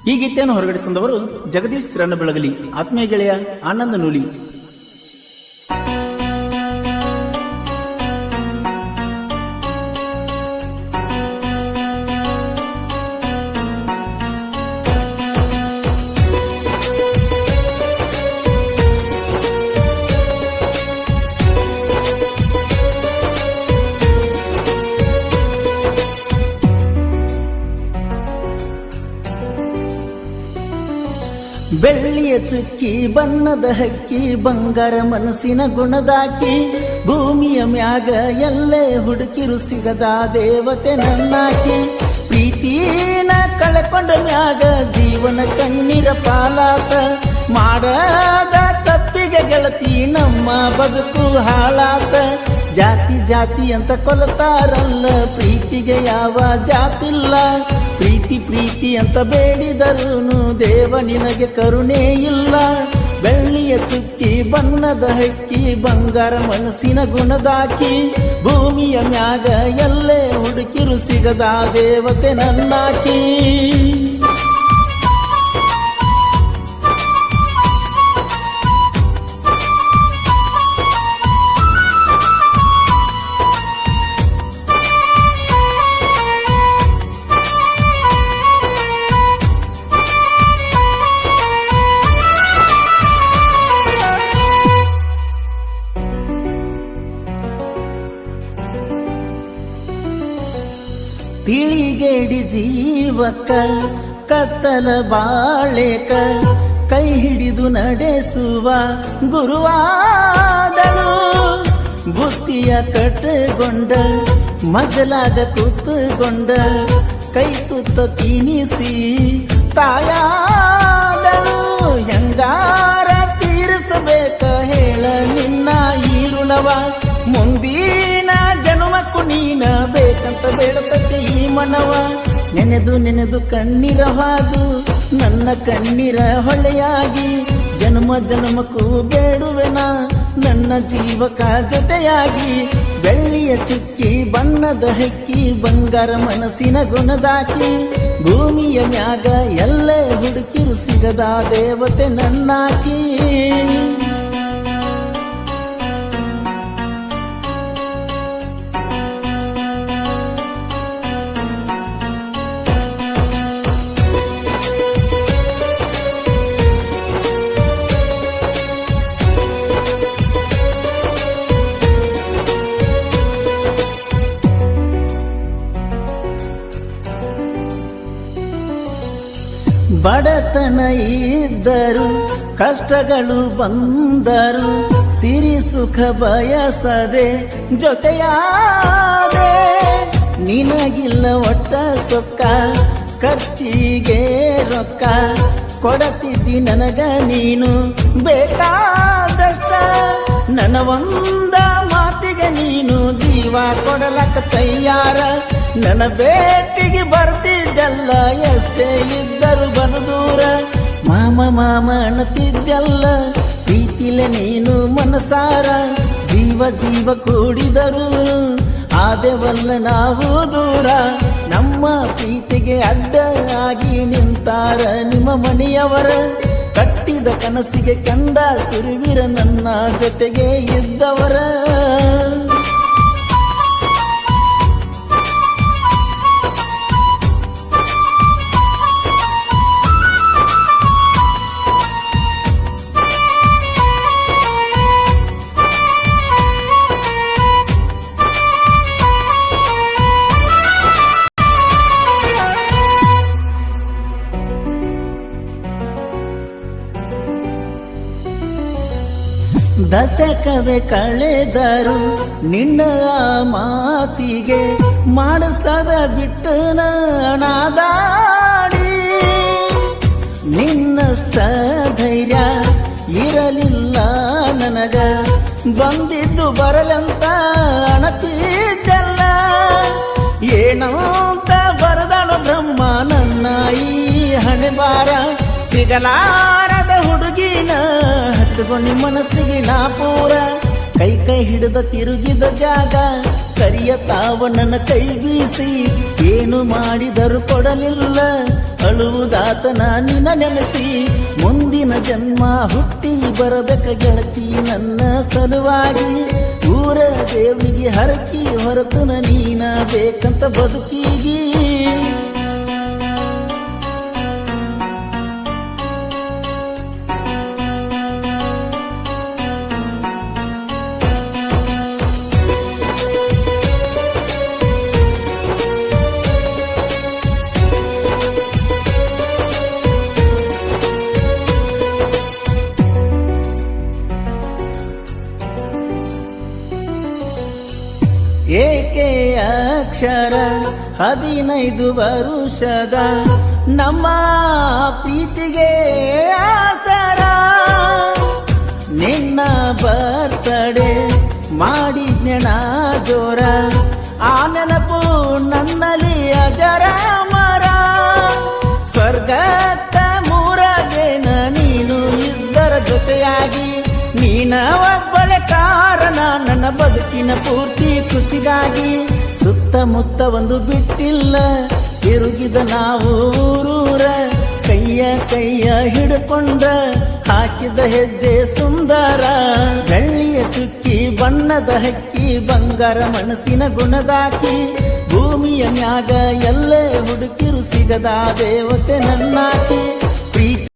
ಈ ಗೀತೆಯನ್ನು ಹೊರಗಡೆ ತಂದವರು ಜಗದೀಶ್ ರನ್ನಬೆಳಗಲಿ, ಆತ್ಮೀಯ ಗೆಳೆಯ ಆನಂದ ನೂಲಿ. ಬೆಳ್ಳಿಯ ಚುಕ್ಕಿ ಬಣ್ಣದ ಹಕ್ಕಿ, ಬಂಗಾರ ಮನಸ್ಸಿನ ಗುಣದಾಕಿ, ಭೂಮಿಯ ಮ್ಯಾಗ ಎಲ್ಲೇ ಹುಡುಕಿರು ಸಿಗದ ದೇವತೆ ನನ್ನಾಕಿ. ಪ್ರೀತಿನ ಕಳೆಕೊಂಡ ಮ್ಯಾಗ ಜೀವನ ಕಣ್ಣೀರ ಪಾಲಾತ, ಮಾಡದ ತಪ್ಪಿಗೆ ಗೆಳತಿ ನಮ್ಮ ಬದುಕು ಹಾಳಾತ. ಜಾತಿ ಜಾತಿ ಅಂತ ಕೊಲತಾರಲ್ಲ, ಪ್ರೀತಿಗೆ ಯಾವ ಜಾತಿಲ್ಲ. ಪ್ರೀತಿ ಪ್ರೀತಿ ಅಂತ ಬೇಡಿದರೂನು ದೇವ ನಿನಗೆ ಕರುಣೆ ಇಲ್ಲ. ಬೆಳ್ಳಿಯ ಚುಕ್ಕಿ ಬಣ್ಣದ ಹಕ್ಕಿ, ಬಂಗಾರ ಮನಸ್ಸಿನ ಗುಣದಾಕಿ, ಭೂಮಿಯ ಮ್ಯಾಗ ಎಲ್ಲೇ ಹುಡುಕಿರು ಸಿಗದ ದೇವತೆ ನನ್ನಾಕಿ. ತಿಳಿಗೇಡಿ ಜೀವಕ್ಕ ಕತ್ತಲ ಬಾಳೆಕ, ಕೈ ಹಿಡಿದು ನಡೆಸುವ ಗುರುವಾದಳು. ಬುತ್ತಿಯ ಕಟ್ಟಗೊಂಡ ಮಜಲಾಗ ಕೂತುಕೊಂಡ, ಕೈ ತುತ್ತ ತಿನಿಸಿ ತಾಯಾದಳು. ಹೆಂಗಾರ ತೀರಿಸಬೇಕ ಹೇಳ ನಿನ್ನ ಈ ಋಣವ, ಮುಂದಿನ ಜನ್ಮಕ್ಕೂ ನೀನ ಬೇಕಂತ ಬೇಡತಕ್ಕೆ ಈ ಮನವ. ನೆನೆದು ನೆನೆದು ಕಣ್ಣೀರ ಹಾದು ನನ್ನ ಕಣ್ಣೀರ ಹೊಳೆಯಾಗಿ, ಜನ್ಮ ಜನ್ಮಕ್ಕೂ ಬೇಡುವೆನ ನನ್ನ ಜೀವಕ ಜೊತೆಯಾಗಿ. ಬೆಳ್ಳಿಯ ಚುಕ್ಕಿ ಬಣ್ಣದ ಹಕ್ಕಿ, ಬಂಗಾರ ಮನಸ್ಸಿನ ಗುಣದಾಕಿ, ಭೂಮಿಯ ಮ್ಯಾಗ ಎಲ್ಲೇ ಹುಡುಕಿರು ಸಿಗದ ದೇವತೆ ನನ್ನಾಕಿ. ಬಡತನ ಇದ್ದರು ಕಷ್ಟಗಳು ಬಂದರು, ಸಿರಿ ಸುಖ ಬಯಸದೆ ಜೊತೆಯಾದೆ. ನಿನಗಿಲ್ಲ ಒಟ್ಟ ಸೊಕ್ಕ, ಖರ್ಚಿಗೆ ರೊಕ್ಕ ಕೊಡತಿದ್ದಿ ನನಗ ನೀನು ಬೇಕಾದಷ್ಟ. ನನ್ನ ಒಂದ ಮಾತಿಗೆ ನೀನು ಜೀವ ಕೊಡಲಕ್ಕ ತಯ್ಯಾರ. ನನ್ನ ಭೇಟಿಗೆ ಬರ್ತಿದ್ದಲ್ಲ, ಎಷ್ಟೇ ಇದ್ದರು ಬನದೂರ. ಮಾಮ ಮಾಮ ಅನ್ನತಿದ್ದಲ್ಲ, ಪ್ರೀತಿಲೆ ನೀನು ಮನಸಾರ. ಜೀವ ಜೀವ ಕೂಡಿದರು ಆದೆವಲ್ಲ ನಾವು ದೂರ. ನಮ್ಮ ಪ್ರೀತಿಗೆ ಅಡ್ಡ ಆಗಿ ನಿಂತಾರ ನಿಮ್ಮ ಮನೆಯವರ. ಕಟ್ಟಿದ ಕನಸಿಗೆ ಕಂಡ ಸುರುವಿರ ನನ್ನ ಜೊತೆಗೆ ಇದ್ದವರ. ದಶಕವೇ ಕಳೆದರು ನಿನ್ನ ಮಾತಿಗೆ, ಮಾಡಿಸದ ಬಿಟ್ಟು ನಾದಾಡಿ. ನಿನ್ನಷ್ಟ ಧೈರ್ಯ ಇರಲಿಲ್ಲ ನನಗ, ಬಂದಿದ್ದು ಬರಲಂತ ಅಣತಿದ್ದಲ್ಲ. ಏನಂತ ಬರದಳು ಬ್ರಹ್ಮ ನನ್ನ ಈ ಹಣೆ ಬಾರ. ಸಿಗಲಾರದ ಹುಡುಗಿನ ಹಚ್ಚುಕೊಂಡು ಮನಸ್ಸಿಗೆ ನಾ ಪೂರ. ಕೈ ಕೈ ಹಿಡಿದ ತಿರುಗಿದ ಜಾಗ ಕರಿಯ ತಾವ ನನ್ನ ಕೈ ಬೀಸಿ ಏನು ಮಾಡಿದರೂ ಕೊಡಲಿಲ್ಲ ಅಳುವುದಾತನ ನಿನ್ನ ನೆನೆಸಿ ಮುಂದಿನ ಜನ್ಮ ಹುಟ್ಟಿ ಬರಬೇಕ ಗೆಳತಿ ನನ್ನ ಸಲುವಾಗಿ ಊರ ದೇವಿಗೆ ಹರಕಿ ಹೊರತು ನೀನ ಬೇಕಂತ ಬದುಕಿಗಿ ಏಕೆ ಅಕ್ಷರ 15 ವರುಷದ ನಮ್ಮ ಪ್ರೀತಿಗೆ ಆಸರ ನಿನ್ನ ಬರ್ತಡೆ ಮಾಡಿದ್ನೆಣ ಜೋರ ಆ ನೆನಪು ನನ್ನಲ್ಲಿ ಅಜರ ಮರ ಸ್ವರ್ಗತ್ತ ಮೂರಗೇನ ನೀನು ಇದ್ದರ ಜೊತೆಯಾಗಿ ನೀನ ಒಬ್ಬಳೆ ಕಾರಣ ನನ್ನ ಬದುಕಿನ ಪೂರ್ತಿ ಖುಷಿಗಾಗಿ ಸುತ್ತಮುತ್ತ ಒಂದು ಬಿಟ್ಟಿಲ್ಲ ತಿರುಗಿದ ನಾವು ಊರೂರ ಕೈಯ ಹಿಡ್ಕೊಂಡ ಹಾಕಿದ ಹೆಜ್ಜೆ ಸುಂದರ ಬೆಳ್ಳಿಯ ಚುಕ್ಕಿ ಬಣ್ಣದ ಹಕ್ಕಿ ಬಂಗಾರ ಮನಸ್ಸಿನ ಗುಣದಾಕಿ ಭೂಮಿಯ ಮ್ಯಾಗ ಎಲ್ಲೇ ಹುಡುಕಿರು ಸಿಗದ ದೇವತೆ ನನ್ನಾಕಿ